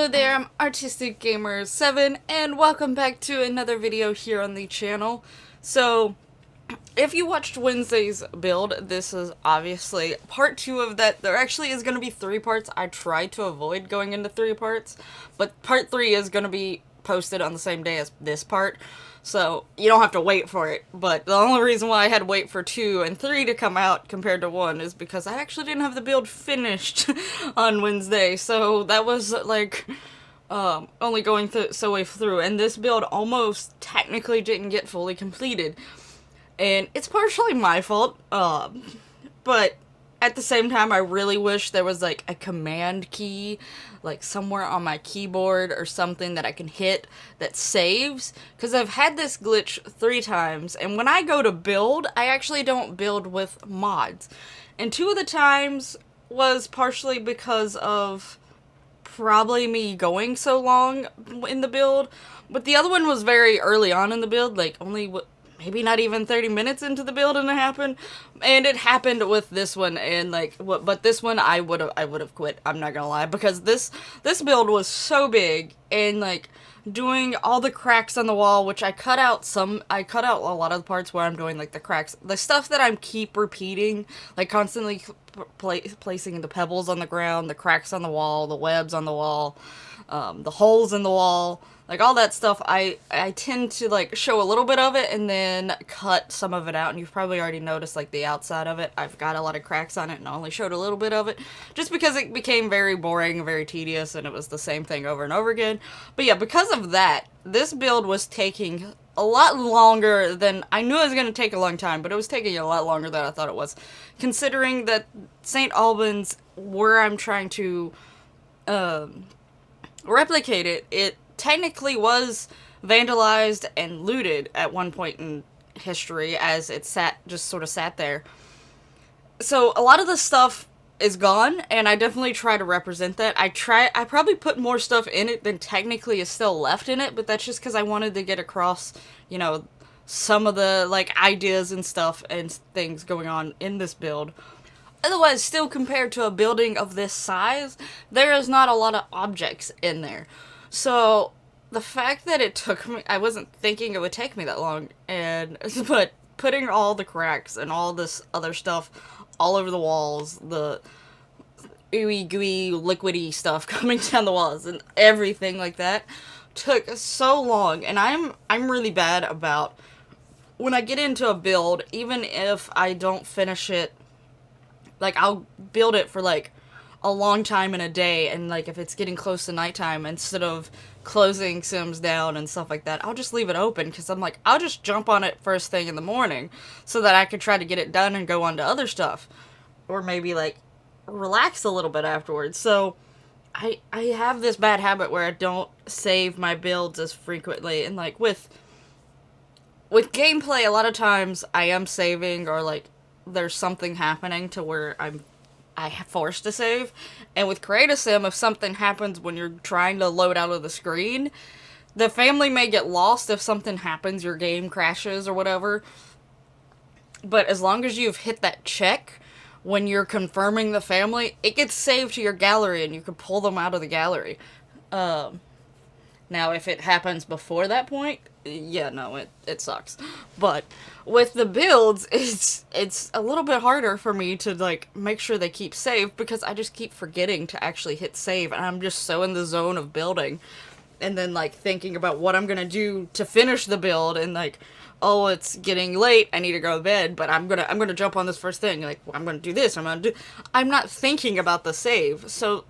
Hello there, I'm Artistic Gamer 7 and welcome back to another video here on the channel. So, if you watched Wednesday's build, this is obviously part 2 of that. There actually is going to be 3 parts. I tried to avoid going into 3 parts, but part 3 is going to be posted on the same day as this part. So, you don't have to wait for it, but the only reason why I had to wait for 2 and 3 to come out compared to 1 is because I actually didn't have the build finished on Wednesday, so that was, like, only going so way through, and this build almost technically didn't get fully completed, and it's partially my fault, but at the same time, I really wish there was, like, a command key, like, somewhere on my keyboard or something that I can hit that saves, because I've had this glitch 3 times, and when I go to build, I actually don't build with mods. And 2 of the times was partially because of probably me going so long in the build, but the other one was very early on in the build, like, only maybe not even 30 minutes into the build and it happened, and it happened with this one, and like, but this one I would have quit, I'm not gonna lie, because this build was so big, and like, doing all the cracks on the wall, which I cut out a lot of the parts where I'm doing like the cracks, the stuff that I keep repeating, like constantly placing the pebbles on the ground, the cracks on the wall, the webs on the wall, the holes in the wall, like all that stuff, I tend to like show a little bit of it and then cut some of it out, and you've probably already noticed like the outside of it, I've got a lot of cracks on it and I only showed a little bit of it, just because it became very boring, very tedious, and it was the same thing over and over again. But yeah, because of that, this build was taking a lot longer than, I knew it was going to take a long time, but it was taking a lot longer than I thought it was, considering that St. Albans, where I'm trying to replicate it, it technically was vandalized and looted at one point in history, as it just sort of sat there. So a lot of the stuff is gone, and I definitely try to represent that. I probably put more stuff in it than technically is still left in it, but that's just because I wanted to get across, you know, some of the, like, ideas and stuff and things going on in this build. Otherwise, still compared to a building of this size, there is not a lot of objects in there. So, the fact that it took me, I wasn't thinking it would take me that long, but putting all the cracks and all this other stuff all over the walls, the ooey gooey liquidy stuff coming down the walls and everything like that, took so long. And I'm really bad about, when I get into a build, even if I don't finish it, like, I'll build it for like a long time in a day, and like, if it's getting close to nighttime, instead of closing Sims down and stuff like that, I'll just leave it open, because I'm like, I'll just jump on it first thing in the morning so that I can try to get it done and go on to other stuff, or maybe like relax a little bit afterwards. So I have this bad habit where I don't save my builds as frequently, and like with gameplay, a lot of times I am saving, or like there's something happening to where I have forced to save. And with Create a Sim, if something happens when you're trying to load out of the screen, the family may get lost if something happens, your game crashes or whatever. But as long as you've hit that check when you're confirming the family, it gets saved to your gallery and you can pull them out of the gallery. Now, if it happens before that point, yeah, no, it sucks. But with the builds, it's a little bit harder for me to, like, make sure they keep saved, because I just keep forgetting to actually hit save, and I'm just so in the zone of building, and then, like, thinking about what I'm gonna do to finish the build, and, like, oh, it's getting late, I need to go to bed, but I'm gonna jump on this first thing, like, I'm gonna do this, I'm not thinking about the save. So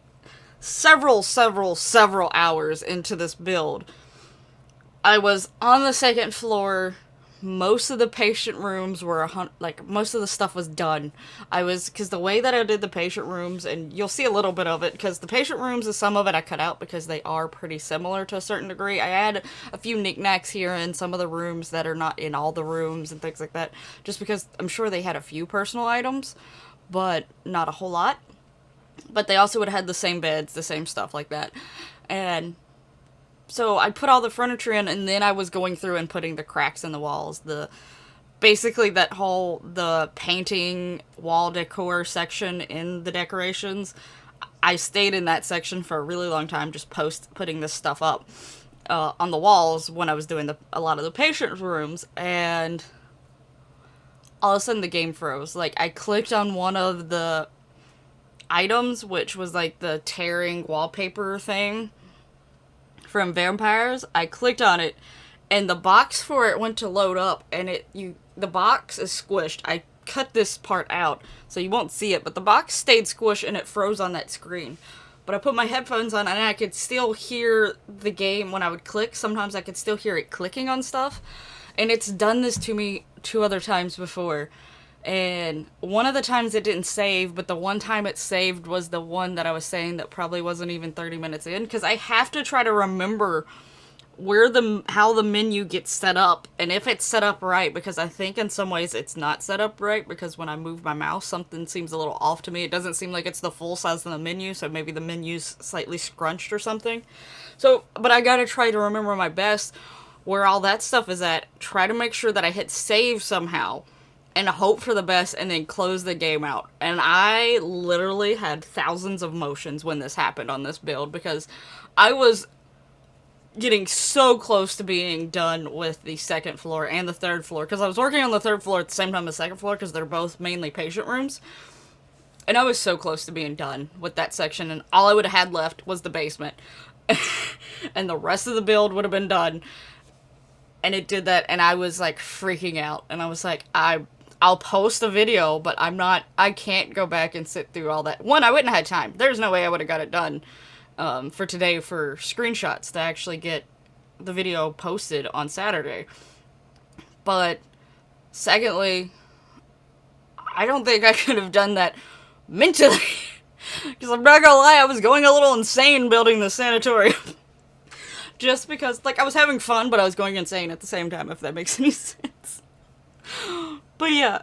several hours into this build, I was on the 2nd floor. Most of the patient rooms were, like, most of the stuff was done. Because the way that I did the patient rooms, and you'll see a little bit of it, because the patient rooms, some of it I cut out because they are pretty similar to a certain degree. I add a few knickknacks here in some of the rooms that are not in all the rooms and things like that, just because I'm sure they had a few personal items, but not a whole lot. But they also would have had the same beds, the same stuff like that. And so I put all the furniture in, and then I was going through and putting the cracks in the walls, basically the painting wall decor section in the decorations. I stayed in that section for a really long time, just putting this stuff up on the walls when I was doing a lot of the patient rooms, and all of a sudden the game froze. Like, I clicked on one of the items, which was like the tearing wallpaper thing from vampires. I clicked on it, and the box for it went to load up, and the box is squished. I cut this part out so you won't see it, but the box stayed squished and it froze on that screen. But I put my headphones on and I could still hear the game when I would click. Sometimes I could still hear it clicking on stuff. And it's done this to me 2 other times before. And one of the times it didn't save, but the one time it saved was the one that I was saying that probably wasn't even 30 minutes in. Because I have to try to remember how the menu gets set up, and if it's set up right, because I think in some ways it's not set up right, because when I move my mouse, something seems a little off to me. It doesn't seem like it's the full size of the menu, so maybe the menu's slightly scrunched or something. So, but I gotta try to remember my best where all that stuff is at, try to make sure that I hit save somehow, and hope for the best, and then close the game out. And I literally had thousands of motions when this happened on this build, because I was getting so close to being done with the second floor and the third floor, because I was working on the third floor at the same time as the second floor, because they're both mainly patient rooms, and I was so close to being done with that section, and all I would have had left was the basement, and the rest of the build would have been done, and it did that, and I was like freaking out, and I was like, I'll post a video, but I can't go back and sit through all that. One, I wouldn't have had time. There's no way I would have got it done for today for screenshots to actually get the video posted on Saturday. But secondly, I don't think I could have done that mentally. Because I'm not gonna lie, I was going a little insane building the sanatorium. Just because, like, I was having fun, but I was going insane at the same time, if that makes any sense. But yeah,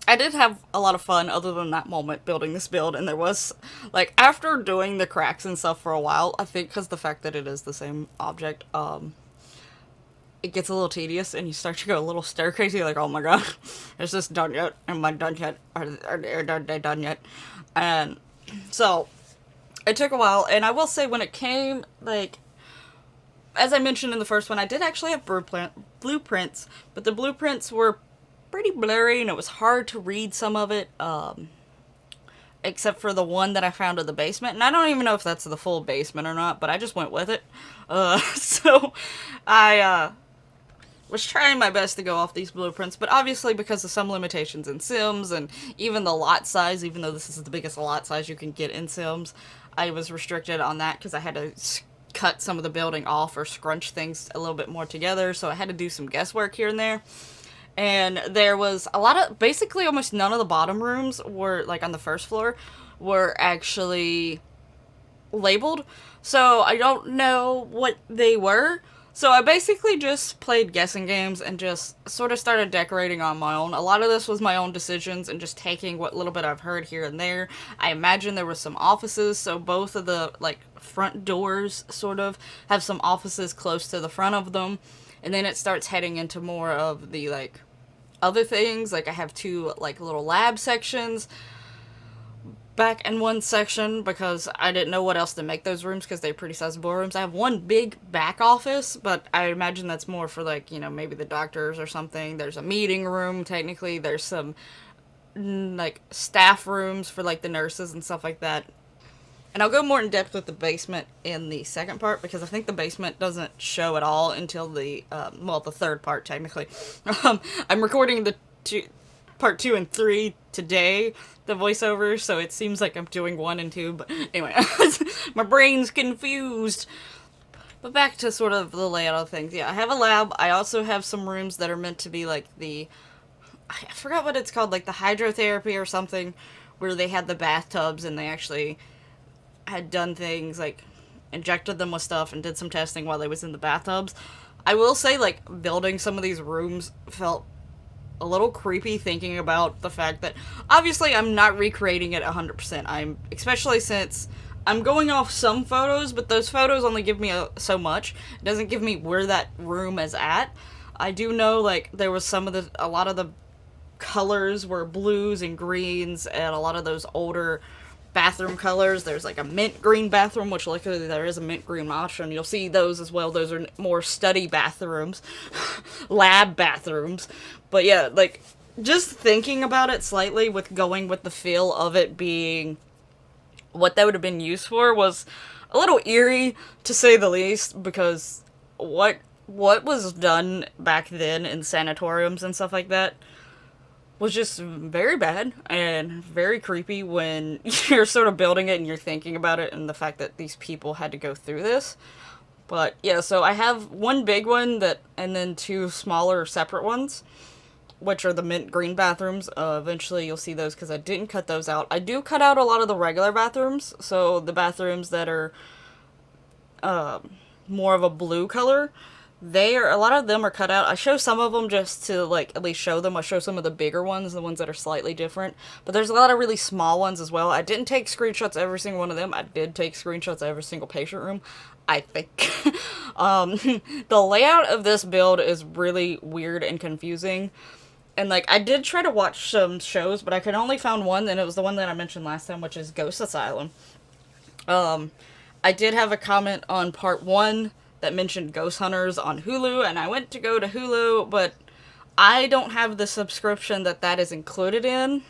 I did have a lot of fun other than that moment building this build, and there was, like, after doing the cracks and stuff for a while, I think because the fact that it is the same object, it gets a little tedious, and you start to go a little stir crazy, like, oh my god, is this done yet? Am I done yet? Are they done yet? And so, it took a while, and I will say when it came, like, as I mentioned in the first one, I did actually have blueprints, but the blueprints were pretty blurry, and it was hard to read some of it, except for the one that I found in the basement, and I don't even know if that's the full basement or not, but I just went with it. So I was trying my best to go off these blueprints, but obviously because of some limitations in Sims, and even the lot size, even though this is the biggest lot size you can get in Sims, I was restricted on that because I had to cut some of the building off or scrunch things a little bit more together, so I had to do some guesswork here and there. And there was a lot of, basically almost none of the bottom rooms were, like on the first floor, were actually labeled. So I don't know what they were. So I basically just played guessing games and just sort of started decorating on my own. A lot of this was my own decisions and just taking what little bit I've heard here and there. I imagine there were some offices, so both of the, like, front doors sort of have some offices close to the front of them. And then it starts heading into more of the, like, other things. Like, I have 2, like, little lab sections back in one section because I didn't know what else to make those rooms because they're pretty sizable rooms. I have one big back office, but I imagine that's more for, like, you know, maybe the doctors or something. There's a meeting room, technically. There's some, like, staff rooms for, like, the nurses and stuff like that. And I'll go more in depth with the basement in the second part, because I think the basement doesn't show at all until the, the third part, technically. I'm recording the part 2 and 3 today, the voiceover, so it seems like I'm doing 1 and 2, but anyway, my brain's confused. But back to sort of the layout of things. Yeah, I have a lab. I also have some rooms that are meant to be like I forgot what it's called, like the hydrotherapy or something, where they had the bathtubs and they actually had done things like injected them with stuff and did some testing while they was in the bathtubs. I will say, like, building some of these rooms felt a little creepy, thinking about the fact that obviously I'm not recreating it 100%. Especially since I'm going off some photos, but those photos only give me so much. It doesn't give me where that room is at. I do know, like, there was a lot of the colors were blues and greens, and a lot of those older bathroom colors. There's like a mint green bathroom, which luckily there is a mint green option. You'll see those as well. Those are more study bathrooms, lab bathrooms. But yeah, like, just thinking about it slightly with going with the feel of it being what that would have been used for was a little eerie, to say the least, because what was done back then in sanatoriums and stuff like that was just very bad and very creepy when you're sort of building it and you're thinking about it and the fact that these people had to go through this. But yeah, so I have one big one and then two smaller separate ones, which are the mint green bathrooms. Eventually you'll see those because I didn't cut those out. I do cut out a lot of the regular bathrooms, so the bathrooms that are more of a blue color, a lot of them are cut out. I show some of them just to, like, at least show them. I show some of the bigger ones, the ones that are slightly different. But there's a lot of really small ones as well. I didn't take screenshots of every single one of them. I did take screenshots of every single patient room, I think. The layout of this build is really weird and confusing. And, like, I did try to watch some shows, but I could only find one, and it was the one that I mentioned last time, which is Ghost Asylum. I did have a comment on part 1 that mentioned Ghost Hunters on Hulu, and I went to go to Hulu, but I don't have the subscription that is included in.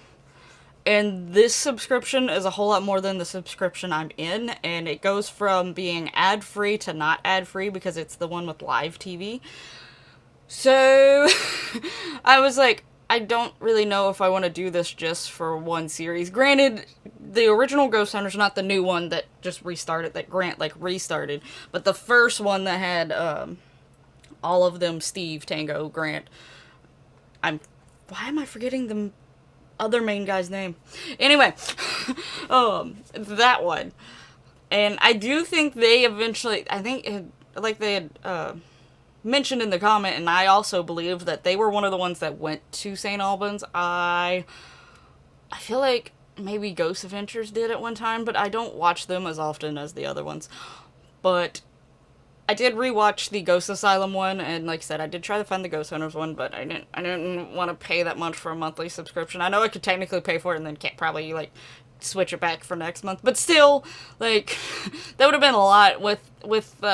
And this subscription is a whole lot more than the subscription I'm in, and it goes from being ad-free to not ad-free because it's the one with live TV. So, I was like, I don't really know if I want to do this just for one series. Granted, the original Ghost Hunters, not the new one that just restarted, that Grant, like, restarted, but the first one that had, all of them, Steve, Tango, Grant. Why am I forgetting the other main guy's name? Anyway, that one. And I do think they eventually, they had mentioned in the comment, and I also believe that they were one of the ones that went to St. Albans. I feel like maybe Ghost Adventures did at one time, but I don't watch them as often as the other ones. But I did rewatch the Ghost Asylum one, and like I said, I did try to find the Ghost Hunters one, but I didn't want to pay that much for a monthly subscription. I know I could technically pay for it and then can't probably, like, switch it back for next month, but still, like, that would have been a lot with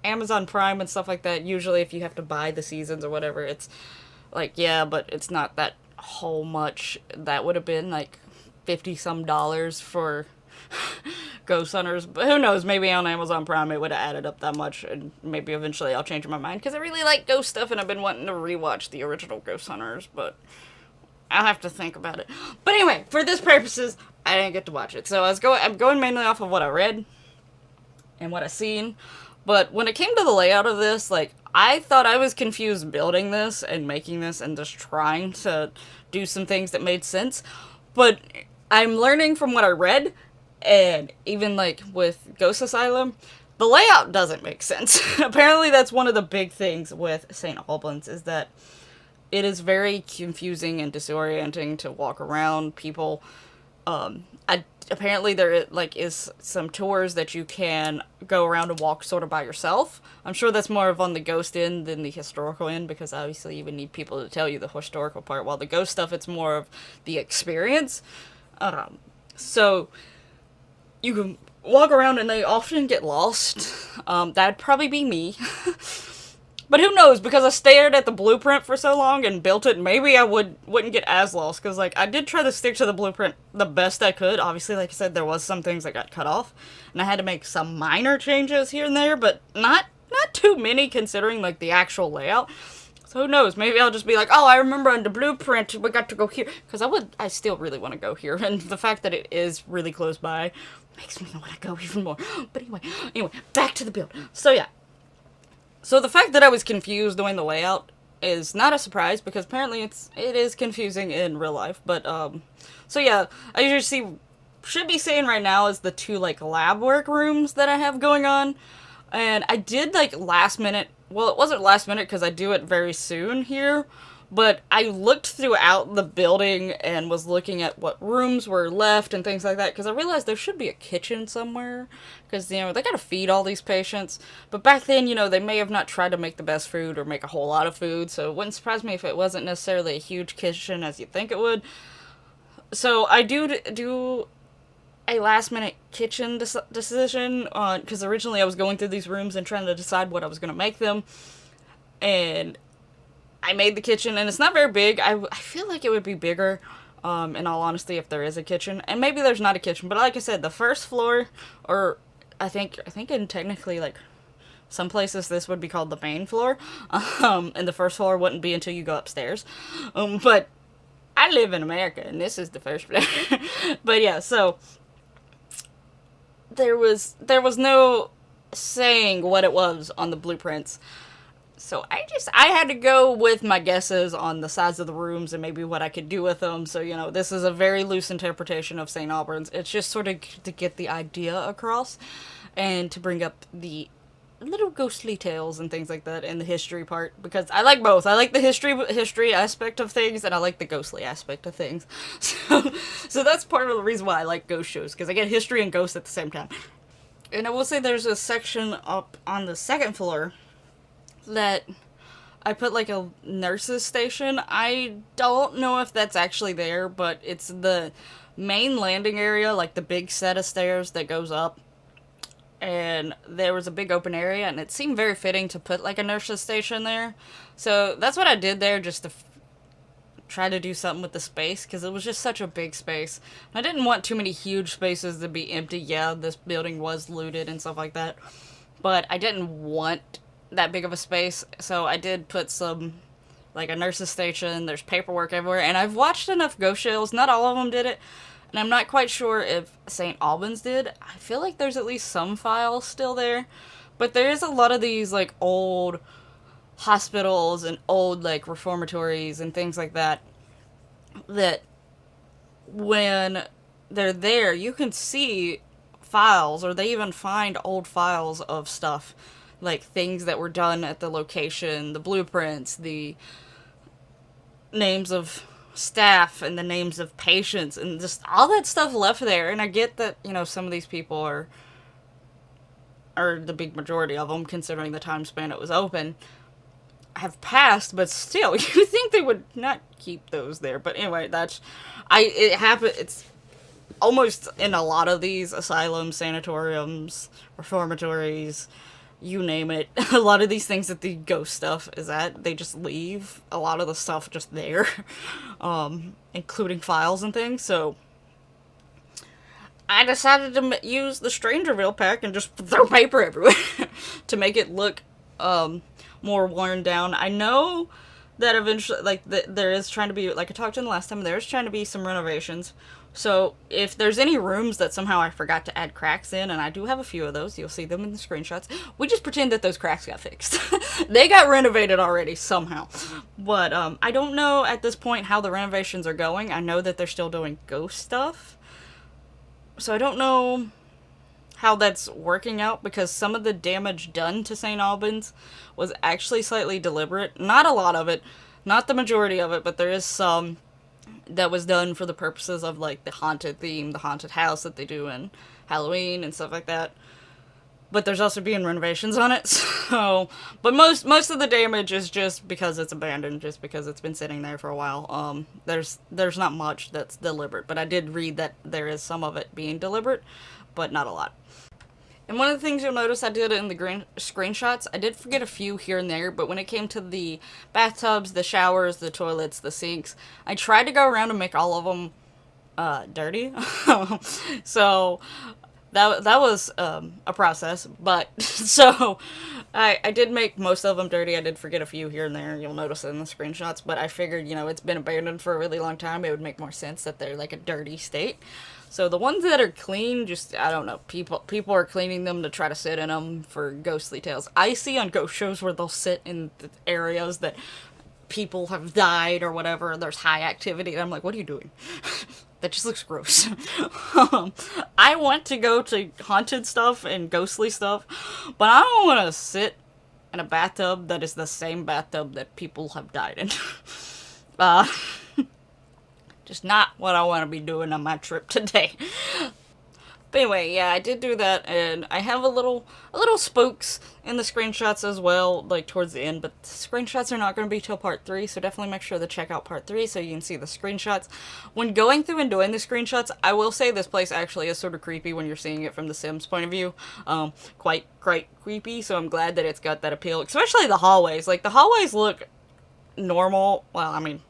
Amazon Prime and stuff like that. Usually if you have to buy the seasons or whatever, it's like, yeah, but it's not that whole much. That would have been like $50 some for Ghost Hunters, but who knows, maybe on Amazon Prime it would have added up that much, and maybe eventually I'll change my mind because I really like ghost stuff and I've been wanting to rewatch the original Ghost Hunters, but I'll have to think about it. But anyway, for this purposes, I didn't get to watch it. So I'm going mainly off of what I read and what I seen. But when it came to the layout of this, like, I thought I was confused building this and making this and just trying to do some things that made sense. But I'm learning from what I read, and even, like, with Ghost Asylum, the layout doesn't make sense. Apparently that's one of the big things with St. Albans, is that it is very confusing and disorienting to walk around. People, apparently there, like, is some tours that you can go around and walk sort of by yourself. I'm sure that's more of on the ghost end than the historical end, because obviously you would need people to tell you the historical part, while the ghost stuff, it's more of the experience. So you can walk around and they often get lost. That'd probably be me. But who knows, because I stared at the blueprint for so long and built it, maybe I wouldn't get as lost, because, like, I did try to stick to the blueprint the best I could. Obviously, like I said, there was some things that got cut off, and I had to make some minor changes here and there, but not too many considering, like, the actual layout. So who knows, maybe I'll just be like, oh, I remember on the blueprint we got to go here, because I still really want to go here, and the fact that it is really close by makes me want to go even more. But anyway, back to the build. So yeah. So the fact that I was confused doing the layout is not a surprise, because apparently it is confusing in real life. But, so yeah, as you should be seeing right now is the two, like, lab work rooms that I have going on. And I did, like, last minute, well, it wasn't last minute because I do it very soon here, but I looked throughout the building and was looking at what rooms were left and things like that, because I realized there should be a kitchen somewhere, because, you know, they gotta feed all these patients. But back then, you know, they may have not tried to make the best food or make a whole lot of food, so it wouldn't surprise me if it wasn't necessarily a huge kitchen as you think it would. So I do a last minute kitchen decision, because originally I was going through these rooms and trying to decide what I was going to make them, and I made the kitchen, and it's not very big. I feel like it would be bigger, in all honesty, if there is a kitchen, and maybe there's not a kitchen, but like I said, the first floor, or I think in technically, like, some places this would be called the main floor, and the first floor wouldn't be until you go upstairs, but I live in America, and this is the first floor. But yeah, so there was no saying what it was on the blueprints. So I had to go with my guesses on the size of the rooms and maybe what I could do with them. So, you know, this is a very loose interpretation of St. Albans. It's just sort of to get the idea across and to bring up the little ghostly tales and things like that and the history part, because I like both. I like the history aspect of things, and I like the ghostly aspect of things. So that's part of the reason why I like ghost shows, because I get history and ghosts at the same time. And I will say there's a section up on the second floor that I put like a nurse's station. I don't know if that's actually there, but it's the main landing area, like the big set of stairs that goes up. And there was a big open area, and it seemed very fitting to put like a nurse's station there. So that's what I did there, just to try to do something with the space, because it was just such a big space. I didn't want too many huge spaces to be empty. Yeah, this building was looted and stuff like that, but I didn't want that big of a space, so I did put some, like, a nurse's station. There's paperwork everywhere, and I've watched enough ghost shows. Not all of them did it, and I'm not quite sure if St. Albans did. I feel like there's at least some files still there, but there is a lot of these, like, old hospitals and old, like, reformatories and things like that, that when they're there, you can see files, or they even find old files of stuff, like things that were done at the location, the blueprints, the names of staff, and the names of patients, and just all that stuff left there. And I get that, you know, some of these people are the big majority of them, considering the time span it was open, have passed, but still, you think they would not keep those there. But anyway, it's almost in a lot of these asylums, sanatoriums, reformatories, you name it. A lot of these things that the ghost stuff is at, they just leave a lot of the stuff just there, including files and things. So I decided to use the Strangerville pack and just throw paper everywhere to make it look more worn down. I know that eventually, like, there is trying to be, like I talked in the last time, there's trying to be some renovations. So if there's any rooms that somehow I forgot to add cracks in, and I do have a few of those, you'll see them in the screenshots, we just pretend that those cracks got fixed. They got renovated already somehow. But I don't know at this point how the renovations are going. I know that they're still doing ghost stuff, so I don't know how that's working out, because some of the damage done to St. Albans was actually slightly deliberate. Not a lot of it, not the majority of it, but there is some that was done for the purposes of, like, the haunted theme, the haunted house that they do in Halloween and stuff like that. But there's also being renovations on it, so... But most of the damage is just because it's abandoned, just because it's been sitting there for a while. There's not much that's deliberate, but I did read that there is some of it being deliberate, but not a lot. And one of the things you'll notice I did in the screenshots, I did forget a few here and there, but when it came to the bathtubs, the showers, the toilets, the sinks, I tried to go around and make all of them dirty. So that was a process, but so I did make most of them dirty. I did forget a few here and there. You'll notice it in the screenshots, but I figured, you know, it's been abandoned for a really long time. It would make more sense that they're like a dirty state. So the ones that are clean, just, I don't know, people are cleaning them to try to sit in them for ghostly tales. I see on ghost shows where they'll sit in the areas that people have died or whatever, and there's high activity, and I'm like, what are you doing? That just looks gross. I want to go to haunted stuff and ghostly stuff, but I don't want to sit in a bathtub that is the same bathtub that people have died in. Just not what I want to be doing on my trip today. But anyway, yeah, I did do that, and I have a little spooks in the screenshots as well, like towards the end, but the screenshots are not going to be till part 3, so definitely make sure to check out part 3 so you can see the screenshots. When going through and doing the screenshots, I will say this place actually is sort of creepy when you're seeing it from the Sims point of view. Quite creepy, so I'm glad that it's got that appeal, especially the hallways. Like, the hallways look normal. Well, I mean,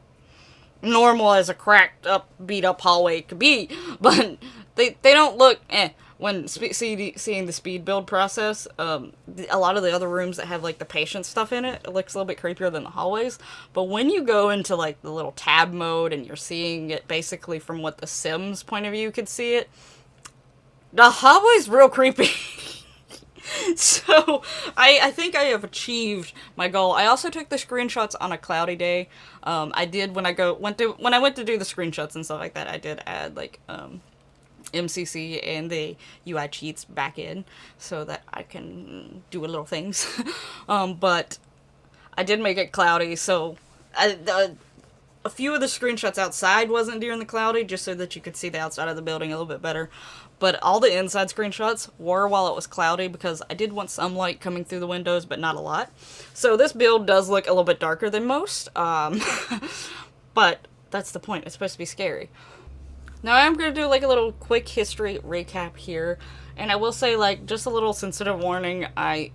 normal as a cracked up, beat up hallway could be, but they don't look when seeing the speed build process. A lot of the other rooms that have like the patient stuff in it, it looks a little bit creepier than the hallways. But when you go into like the little tab mode and you're seeing it basically from what the Sims point of view could see it, the hallway's real creepy. So, I think I have achieved my goal. I also took the screenshots on a cloudy day. I did when I went to do the screenshots and stuff like that, I did add like MCC and the UI cheats back in so that I can do little things. But I did make it cloudy, so a few of the screenshots outside wasn't during the cloudy, just so that you could see the outside of the building a little bit better. But all the inside screenshots were while it was cloudy, because I did want some light coming through the windows, but not a lot. So this build does look a little bit darker than most, but that's the point. It's supposed to be scary. Now I'm going to do like a little quick history recap here, and I will say, like, just a little sensitive warning. I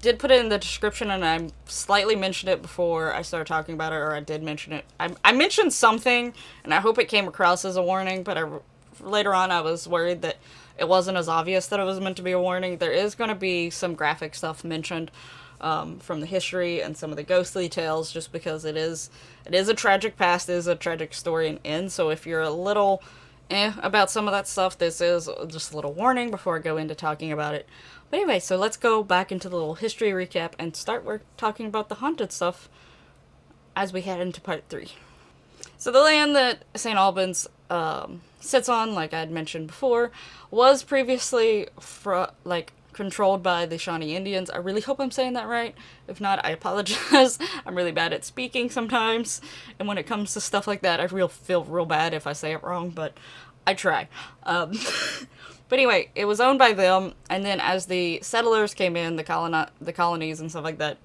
did put it in the description, and I slightly mentioned it before I started talking about it, or I did mention it. I mentioned something, and I hope it came across as a warning, but later on I was worried that it wasn't as obvious that it was meant to be a warning. There is going to be some graphic stuff mentioned from the history and some of the ghostly tales, just because it is a tragic past, it is a tragic story and end, so if you're a little about some of that stuff, this is just a little warning before I go into talking about it. But anyway, so let's go back into the little history recap and start talking about the haunted stuff as we head into part 3. So the land that St. Albans sits on, like I had mentioned before, was previously controlled by the Shawnee Indians. I really hope I'm saying that right. If not, I apologize. I'm really bad at speaking sometimes, and when it comes to stuff like that, I feel real bad if I say it wrong, but I try. But anyway, it was owned by them, and then as the settlers came in, the colonies and stuff like that,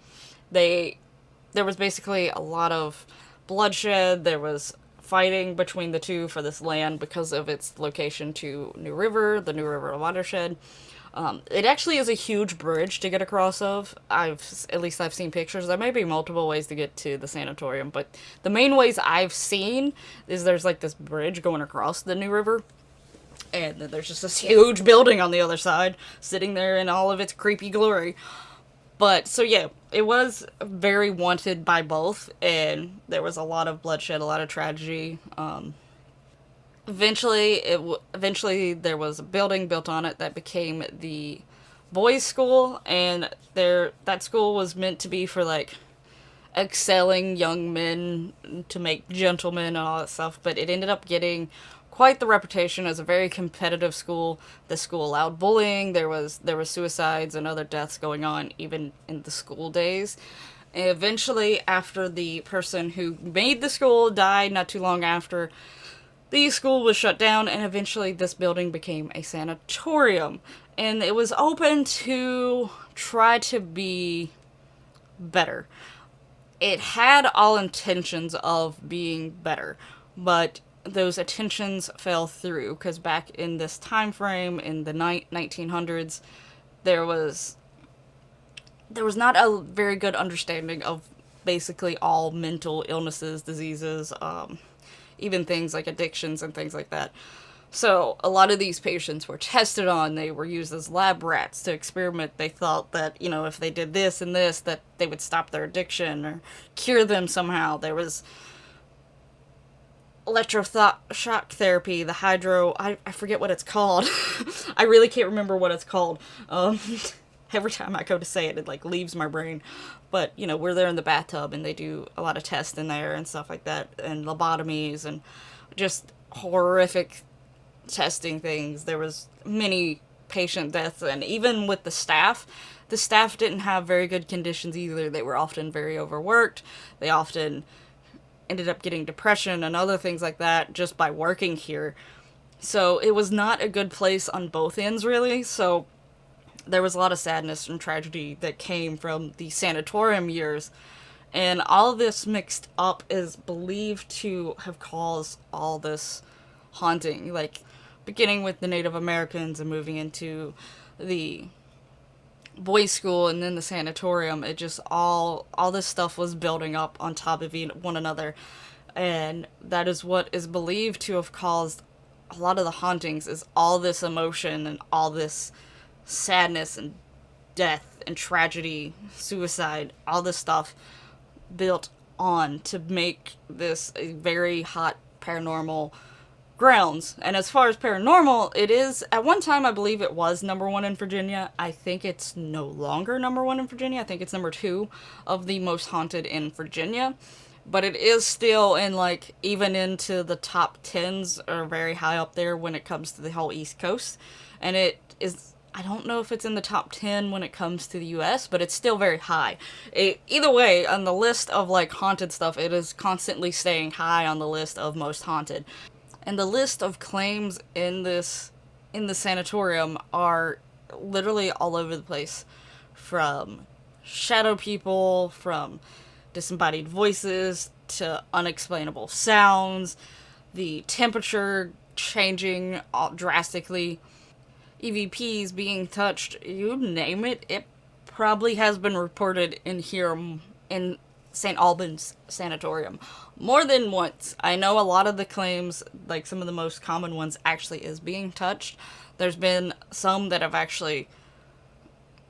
there was basically a lot of bloodshed. There was fighting between the two for this land because of its location to the New River watershed. It actually is a huge bridge to get across of. I've seen pictures. There may be multiple ways to get to the sanatorium, but the main ways I've seen is there's like this bridge going across the New River, and then there's just this huge building on the other side, sitting there in all of its creepy glory. But, so yeah, it was very wanted by both, and there was a lot of bloodshed, a lot of tragedy. Eventually there was a building built on it that became the boys' school, and that school was meant to be for, like, excelling young men to make gentlemen and all that stuff, but it ended up getting quite the reputation as a very competitive school. The school allowed bullying, there was suicides and other deaths going on even in the school days. And eventually, after the person who made the school died not too long after, the school was shut down, and eventually this building became a sanatorium. And it was open to try to be better. It had all intentions of being better, but those intentions fell through, because back in this time frame, in the 1900s, there was not a very good understanding of basically all mental illnesses, diseases, even things like addictions and things like that. So a lot of these patients were tested on, they were used as lab rats to experiment. They thought that, if they did this and this, that they would stop their addiction or cure them somehow. There was electroshock therapy, the hydro, I forget what it's called. I really can't remember what it's called. Every time I go to say it, it like leaves my brain. But, we're there in the bathtub, and they do a lot of tests in there and stuff like that, and lobotomies and just horrific testing things. There was many patient deaths, and even with the staff didn't have very good conditions either. They were often very overworked. They often ended up getting depression and other things like that just by working here. So it was not a good place on both ends, really. So there was a lot of sadness and tragedy that came from the sanatorium years. And all of this mixed up is believed to have caused all this haunting. Like, beginning with the Native Americans and moving into the boys' school and then the sanatorium, it just all this stuff was building up on top of one another. And that is what is believed to have caused a lot of the hauntings, is all this emotion and all this sadness and death and tragedy, suicide, all this stuff built on to make this a very hot paranormal grounds. And as far as paranormal, it is, at one time I believe it was #1 in Virginia. I think it's no longer #1 in Virginia. I think it's #2 of the most haunted in Virginia. But it is still in, like, even into the top 10s, or very high up there when it comes to the whole East Coast. And it is, I don't know if it's in the top 10 when it comes to the US, but it's still very high. Either way, on the list of, like, haunted stuff, it is constantly staying high on the list of most haunted. And the list of claims in the sanatorium are literally all over the place. From shadow people, from disembodied voices, to unexplainable sounds, the temperature changing drastically, EVPs being touched, you name it, it probably has been reported in here in St. Albans Sanatorium more than once. I know a lot of the claims, like some of the most common ones, actually is being touched. There's been some that have actually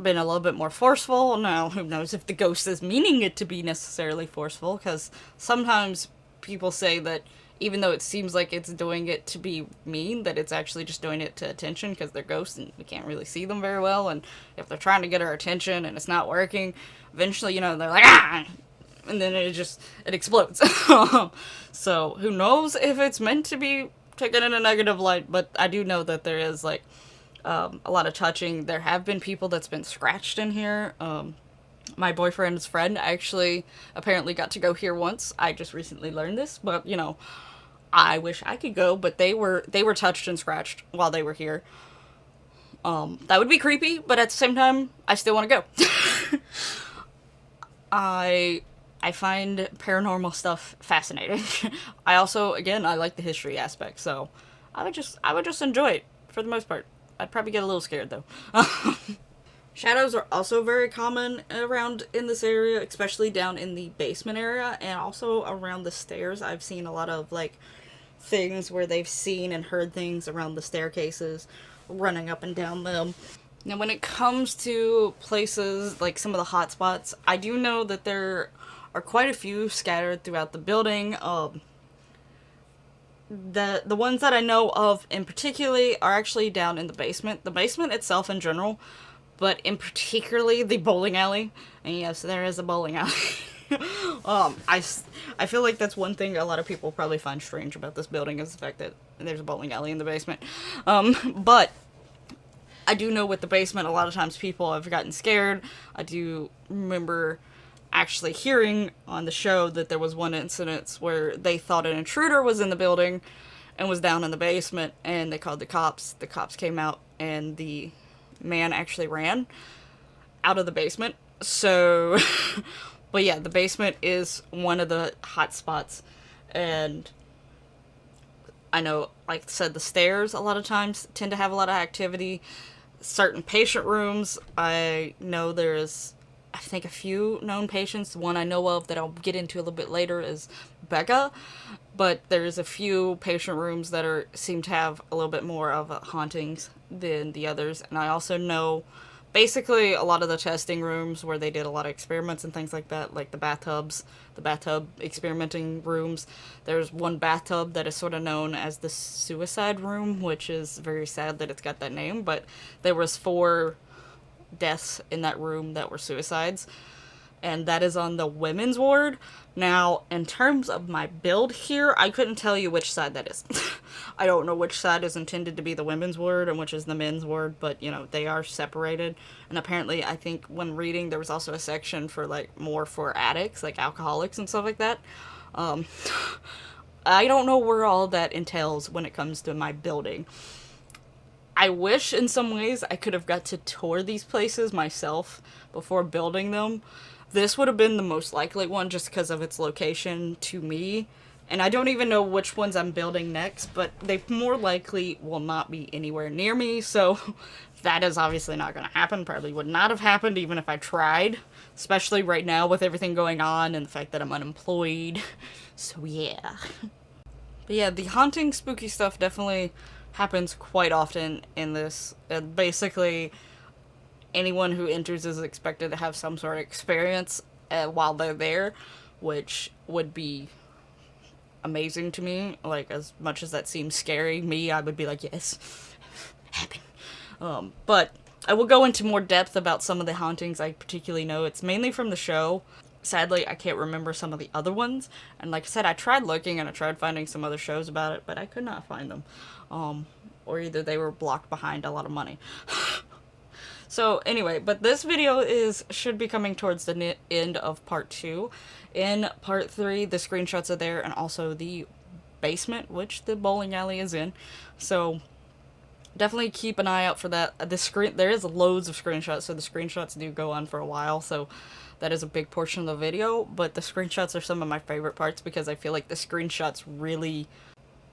been a little bit more forceful. Now, who knows if the ghost is meaning it to be necessarily forceful, because sometimes people say that even though it seems like it's doing it to be mean, that it's actually just doing it to attention, because they're ghosts and we can't really see them very well, and if they're trying to get our attention and it's not working, eventually, they're like, ah! And then it explodes. So, who knows if it's meant to be taken in a negative light, but I do know that there is, like, a lot of touching. There have been people that's been scratched in here. My boyfriend's friend actually apparently got to go here once. I just recently learned this, but, I wish I could go, but they were touched and scratched while they were here. That would be creepy, but at the same time, I still want to go. I find paranormal stuff fascinating. I also, again, I like the history aspect, so I would just enjoy it for the most part. I'd probably get a little scared though. Shadows are also very common around in this area, especially down in the basement area, and also around the stairs. I've seen a lot of, like, things where they've seen and heard things around the staircases, running up and down them. Now, when it comes to places, like some of the hot spots, I do know that there are quite a few scattered throughout the building. The ones that I know of in particularly are actually down in the basement. The basement itself in general, but in particularly the bowling alley. And yes, there is a bowling alley. I feel like that's one thing a lot of people probably find strange about this building, is the fact that there's a bowling alley in the basement. But I do know with the basement, a lot of times people have gotten scared. I do remember actually hearing on the show that there was one incident where they thought an intruder was in the building and was down in the basement, and they called the cops. The cops came out, and the man actually ran out of the basement. So, but yeah, the basement is one of the hot spots, and I know, like I said, the stairs a lot of times tend to have a lot of activity. Certain patient rooms, I know there's, I think, a few known patients. One I know of that I'll get into a little bit later is Becca, but there's a few patient rooms that seem to have a little bit more of hauntings than the others. And I also know basically a lot of the testing rooms where they did a lot of experiments and things like that, like the bathtub experimenting rooms. There's one bathtub that is sort of known as the suicide room, which is very sad that it's got that name, but there was 4 deaths in that room that were suicides, and that is on the women's ward. Now, in terms of my build here, I couldn't tell you which side that is. I don't know which side is intended to be the women's ward and which is the men's ward, but, they are separated. And apparently, I think when reading, there was also a section for, like, more for addicts, like alcoholics and stuff like that. I don't know where all that entails when it comes to my building. I wish in some ways I could have got to tour these places myself before building them. This would have been the most likely one just because of its location to me. And I don't even know which ones I'm building next, but they more likely will not be anywhere near me, so that is obviously not going to happen. Probably would not have happened even if I tried, especially right now with everything going on and the fact that I'm unemployed. So yeah. But yeah, the haunting, spooky stuff definitely happens quite often in this. Basically, anyone who enters is expected to have some sort of experience while they're there, which would be amazing to me. Like, as much as that seems scary, I would be like, yes, happen. But I will go into more depth about some of the hauntings I particularly know. It's mainly from the show. Sadly, I can't remember some of the other ones. And like I said, I tried looking and I tried finding some other shows about it, but I could not find them. Or either they were blocked behind a lot of money. So anyway, but this video should be coming towards the end of part 2. In part 3, the screenshots are there, and also the basement, which the bowling alley is in. So definitely keep an eye out for that. There is loads of screenshots, so the screenshots do go on for a while, so that is a big portion of the video, but the screenshots are some of my favorite parts because I feel like the screenshots really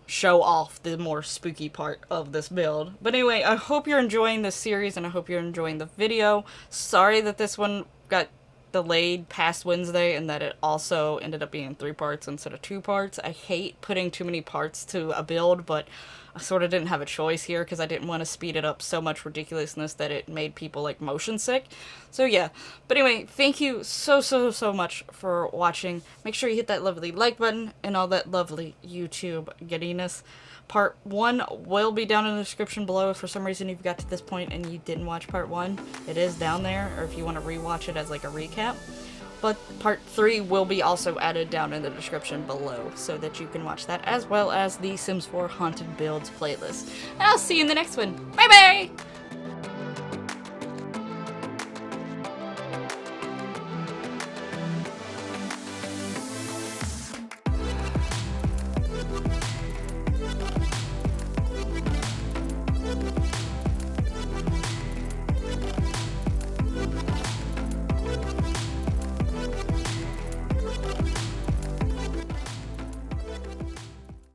show off the more spooky part of this build. But anyway, I hope you're enjoying this series and I hope you're enjoying the video. Sorry that this one got delayed past Wednesday and that it also ended up being 3 parts instead of 2 parts. I hate putting too many parts to a build, but I sort of didn't have a choice here because I didn't want to speed it up so much ridiculousness that it made people like motion sick. So yeah, but anyway, thank you so much for watching. Make sure you hit that lovely like button and all that lovely YouTube giddiness. Part 1 will be down in the description below. If for some reason you've got to this point and you didn't watch part 1, it is down there, or if you want to rewatch it as like a recap. But part 3 will be also added down in the description below, so that you can watch that, as well as the Sims 4 Haunted Builds playlist. And I'll see you in the next one. Bye bye!